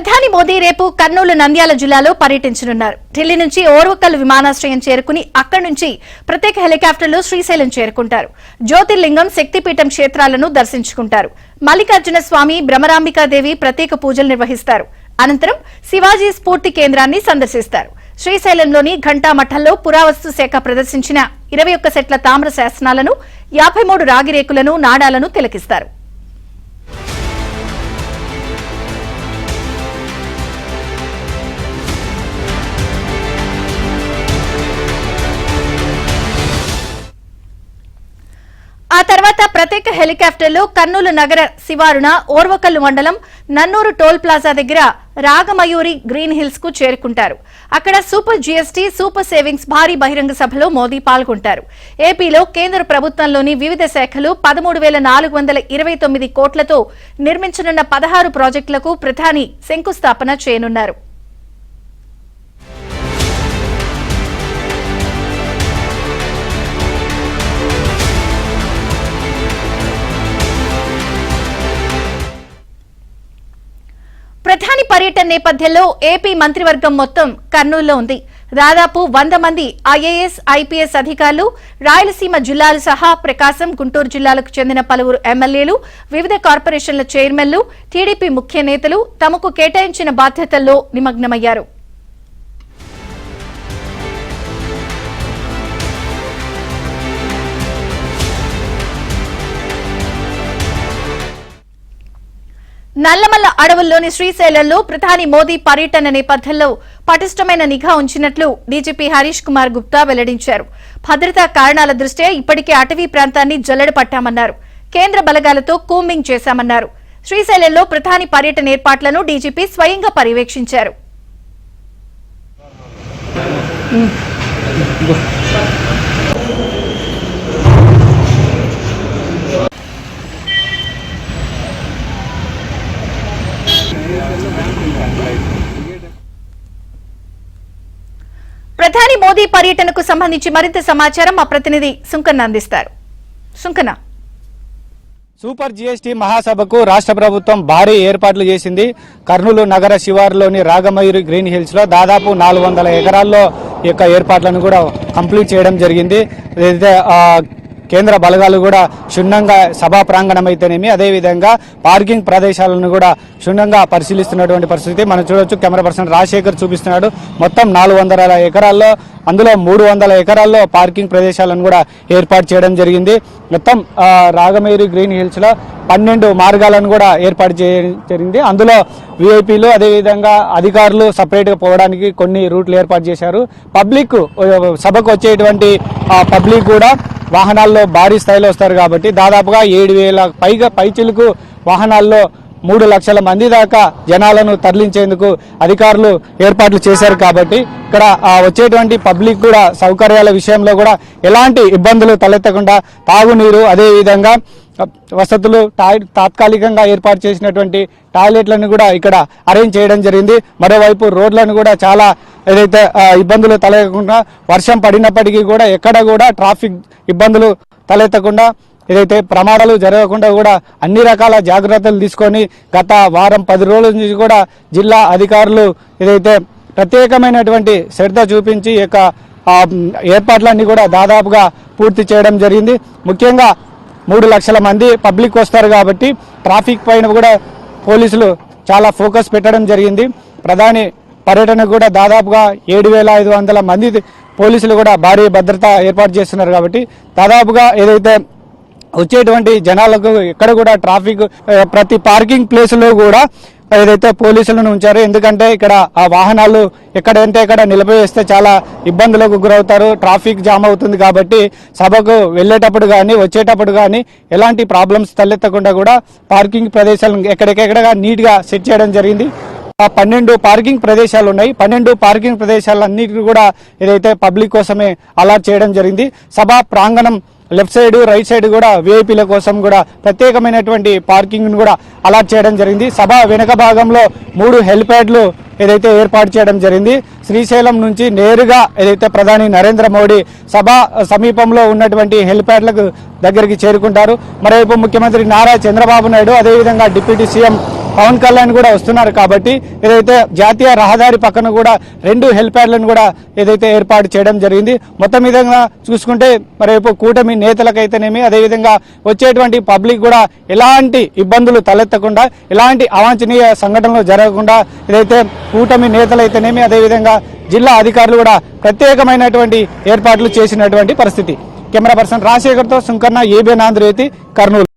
ప్రధాని మోదీ రేపు కర్నూలు నంద్యాల జిల్లాలో పర్యటించనున్నారు. ఢిల్లీ నుంచి ఓర్వకల్ విమానాశ్రయం చేరుకుని అక్కడి నుంచి ప్రత్యేక హెలికాప్టర్లో శ్రీశైలం చేరుకుంటారు. జ్యోతిర్లింగం, శక్తిపీఠం క్షేత్రాలను దర్శించుకుంటారు. మల్లికార్జున స్వామి, భ్రమరాంబికాదేవి ప్రత్యేక పూజలు నిర్వహిస్తారు. అనంతరం శివాజీ స్ఫూర్తి కేంద్రాన్ని సందర్శిస్తారు. శ్రీశైలంలోని ఘంటామఠంలో పురావస్తు శాఖ ప్రదర్శించిన 21 సెట్ల తామ్ర శాసనాలను, 53 రాగి రేకులను, నాణాలను తిలకిస్తారు. ఆ తర్వాత ప్రత్యేక హెలికాప్టర్లో కర్నూలు నగర శివారున ఓర్వకల్లు మండలం నన్నూరు టోల్ ప్లాజా దగ్గర రాగమయూరి గ్రీన్ హిల్స్ కు చేరుకుంటారు. అక్కడ సూపర్ జీఎస్టీ, సూపర్ సేవింగ్స్ భారీ బహిరంగ సభలో మోదీ పాల్గొంటారు. ఏపీలో కేంద్ర ప్రభుత్వంలోని వివిధ శాఖలు 13,429 కోట్లతో నిర్మించనున్న 16 ప్రాజెక్టులకు ప్రధాని శంకుస్థాపన చేయనున్నారు. ప్రధాని పర్యటన నేపథ్యంలో ఏపీ మంత్రివర్గం మొత్తం కర్నూలులో ఉంది. దాదాపు 100 మంది ఐఏఎస్, ఐపీఎస్ అధికారులు, రాయలసీమ జిల్లాలు సహా ప్రకాశం, గుంటూరు జిల్లాలకు చెందిన పలువురు ఎమ్మెల్యేలు, వివిధ కార్పొరేషన్ల చైర్మన్లు, టీడీపీ ముఖ్య నేతలు తమకు కేటాయించిన బాధ్యతల్లో నిమగ్నమయ్యారు. నల్లమల్ల అడవుల్లోని శ్రీశైలంలో ప్రధాని మోదీ పర్యటన నేపథ్యంలో పటిష్టమైన నిఘా ఉంచినట్లు డీజీపీ హరీష్ కుమార్ గుప్తా వెల్లడించారు. భద్రతా కారణాల దృష్ట్యా ఇప్పటికే అటవీ ప్రాంతాన్ని జల్లెడ పట్టామన్నారు. కేంద్ర బలగాలతో కూంబింగ్ చేశామన్నారు. శ్రీశైలంలో ప్రధాని పర్యటన ఏర్పాట్లను డీజీపీ స్వయంగా పర్యవేక్షించారు. ప్రధాని మోదీ పర్యటనకు సంబంధించి మరింత సమాచారం మా ప్రతినిధి సుంకన్న అందిస్తారు. సుంకన్న, సూపర్ జీఎస్టీ మహాసభకు రాష్ట్ర ప్రభుత్వం భారీ ఏర్పాట్లు చేసింది. కర్నూలు నగర శివారులోని రాగమయూరి గ్రీన్ హిల్స్ లో దాదాపు 400 ఎకరాల్లో ఈ యొక్క ఏర్పాట్లను కూడా కంప్లీట్ చేయడం జరిగింది. కేంద్ర బలగాలు కూడా క్షుణ్ణంగా సభా ప్రాంగణం అయితేనేమి, అదేవిధంగా పార్కింగ్ ప్రదేశాలను కూడా క్షుణ్ణంగా పరిశీలిస్తున్నటువంటి పరిస్థితి మనం చూడొచ్చు. కెమెరా పర్సన్ రాజశేఖర్ చూపిస్తున్నాడు. మొత్తం 400 ఎకరాల్లో, అందులో 300 ఎకరాల్లో పార్కింగ్ ప్రదేశాలను కూడా ఏర్పాటు చేయడం జరిగింది. మొత్తం రాగమయూరి గ్రీన్ హిల్స్ లో 12 మార్గాలను కూడా ఏర్పాటు చేయడం జరిగింది. అందులో విఐపీలు, అదేవిధంగా అధికారులు సపరేట్ గా పోవడానికి కొన్ని రూట్లు ఏర్పాటు చేశారు. పబ్లిక్ సభకు వచ్చేటువంటి పబ్లిక్ కూడా వాహనాల్లో భారీ స్థాయిలో వస్తారు కాబట్టి దాదాపుగా 7,000 పైచిలకు వాహనాల్లో 3 లక్షల మంది దాకా జనాలను తరలించేందుకు అధికారులు ఏర్పాట్లు చేశారు. కాబట్టి ఇక్కడ వచ్చేటువంటి పబ్లిక్ కూడా సౌకర్యాల విషయంలో కూడా ఎలాంటి ఇబ్బందులు తలెత్తకుండా తాగునీరు, అదేవిధంగా వసతులు, తాత్కాలికంగా ఏర్పాటు చేసినటువంటి టాయిలెట్లను కూడా ఇక్కడ అరేంజ్ చేయడం జరిగింది. మరోవైపు రోడ్లను కూడా చాలా ఏదైతే ఇబ్బందులు తలెత్తకుండా, వర్షం పడినప్పటికీ కూడా ఎక్కడ కూడా ట్రాఫిక్ ఇబ్బందులు తలెత్తకుండా, ఏదైతే ప్రమాదాలు జరగకుండా కూడా అన్ని రకాల జాగ్రత్తలు తీసుకొని గత వారం 10 రోజుల నుంచి కూడా జిల్లా అధికారులు ఏదైతే ప్రత్యేకమైనటువంటి శ్రద్ధ చూపించి ఈ యొక్క ఏర్పాట్లన్నీ కూడా దాదాపుగా పూర్తి చేయడం జరిగింది. ముఖ్యంగా 3 లక్షల మంది పబ్లిక్ వస్తారు కాబట్టి ట్రాఫిక్ పైన కూడా పోలీసులు చాలా ఫోకస్ పెట్టడం జరిగింది. ప్రధాని పర్యటన కూడా దాదాపుగా 7,500 మంది పోలీసులు కూడా భారీ భద్రత ఏర్పాటు చేస్తున్నారు. కాబట్టి దాదాపుగా ఏదైతే వచ్చేటువంటి జనాలకు ఎక్కడ కూడా ట్రాఫిక్, ప్రతి పార్కింగ్ ప్లేస్ లో కూడా ఏదైతే పోలీసులను ఉంచారు. ఎందుకంటే ఇక్కడ ఆ వాహనాలు ఎక్కడంటే ఎక్కడ నిలిపివేస్తే చాలా ఇబ్బందులకు గురవుతారు, ట్రాఫిక్ జామ్ అవుతుంది. కాబట్టి సభకు వెళ్లేటప్పుడు కానీ వచ్చేటప్పుడు కానీ ఎలాంటి ప్రాబ్లమ్స్ తలెత్తకుండా కూడా పార్కింగ్ ప్రదేశాలను ఎక్కడికెక్కడగా నీట్ గా సెట్ చేయడం జరిగింది. 12 పార్కింగ్ ప్రదేశాలు ఉన్నాయి. 12 పార్కింగ్ ప్రదేశాలన్నిటిని కూడా ఏదైతే పబ్లిక్ కోసమే అలాట్ చేయడం జరిగింది. సభా ప్రాంగణం లెఫ్ట్ సైడ్, రైట్ సైడ్ కూడా విఐపీల కోసం కూడా ప్రత్యేకమైనటువంటి పార్కింగ్ ను కూడా అలాట్ చేయడం జరిగింది. సభ వెనుక భాగంలో 3 హెలిప్యాడ్లు ఏదైతే ఏర్పాటు చేయడం జరిగింది. శ్రీశైలం నుంచి నేరుగా ఏదైతే ప్రధాని నరేంద్ర మోడీ సభ సమీపంలో ఉన్నటువంటి హెలిప్యాడ్లకు దగ్గరికి చేరుకుంటారు. మరోవైపు ముఖ్యమంత్రి నారా చంద్రబాబు నాయుడు, అదేవిధంగా డిప్యూటీ సీఎం పవన్ కళ్యాణ్ కూడా వస్తున్నారు కాబట్టి ఏదైతే జాతీయ రహదారి పక్కన కూడా 2 హెలిప్యాడ్లను కూడా ఏదైతే ఏర్పాటు చేయడం జరిగింది. మొత్తం విధంగా చూసుకుంటే రేపు కూటమి నేతలకైతేనేమి అదేవిధంగా వచ్చేటువంటి పబ్లిక్ కూడా ఎలాంటి ఇబ్బందులు తలెత్తకుండా ఎలాంటి అవాంఛనీయ సంఘటనలు జరగకుండా ఏదైతే కూటమి నేతలైతేనేమి అదేవిధంగా జిల్లా అధికారులు కూడా ప్రత్యేకమైనటువంటి ఏర్పాట్లు చేసినటువంటి పరిస్థితి. కెమెరా పర్సన్ రాజశేఖర్తో సుంకన్న, ఏబిఎన్ ఆంధ్రజ్యోతి, కర్నూలు.